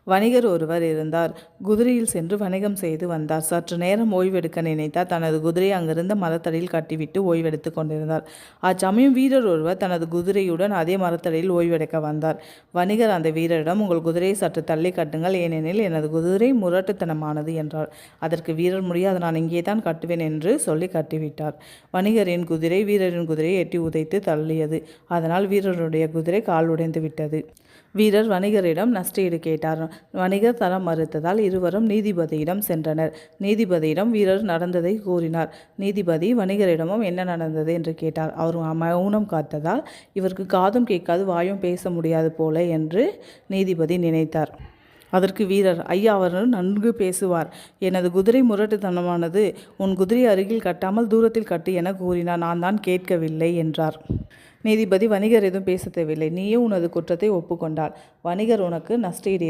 வணிகர் ஒருவர் இருந்தார். குதிரையில் சென்று வணிகம் செய்து வந்தார். சற்று நேரம் ஓய்வெடுக்க நினைத்தார். தனது குதிரையை அங்கிருந்த மரத்தடியில் கட்டிவிட்டு ஓய்வெடுத்துக் கொண்டிருந்தார். அச்சமயம் வீரர் ஒருவர் தனது குதிரையுடன் அதே மரத்தடியில் ஓய்வெடுக்க வந்தார். வணிகர் அந்த வீரரிடம், உங்கள் குதிரையை சற்று தள்ளி கட்டுங்கள், ஏனெனில் எனது குதிரை முரட்டுத்தனமானது என்றார். அதற்கு வீரர், முடியாது, நான் இங்கேதான் கட்டுவேன் என்று சொல்லி கட்டிவிட்டார். வணிகரின் குதிரை வீரரின் குதிரையை எட்டி உதைத்து தள்ளியது. அதனால் வீரருடைய குதிரை கால் உடைந்து விட்டது. வீரர் வணிகரிடம் நஷ்டஈடு கேட்டார். வணிகர் தர மறுத்ததால் இருவரும் நீதிபதியிடம் சென்றனர். நீதிபதியிடம் வீரர் நடந்ததை கூறினார். நீதிபதி வணிகரிடமும் என்ன நடந்தது என்று கேட்டார். அவர் மௌனம் காத்ததால் இவருக்கு காதும் கேட்காது வாயும் பேச முடியாது போல என்று நீதிபதி நினைத்தார். அதற்கு வீரர், ஐயா, அவர் நன்கு பேசுவார். எனது குதிரை முரட்டுத்தனமானது. உன் குதிரை அருகில் கட்டாமல் தூரத்தில் கட்டு என கூறினார். நான் தான் கேட்கவில்லை என்றார். நீதிபதி, வணிகர் எதுவும் பேச தேவையில்லை, நீயே உனது குற்றத்தை ஒப்புக்கொண்டால் வணிகர் உனக்கு நஷ்டஈடு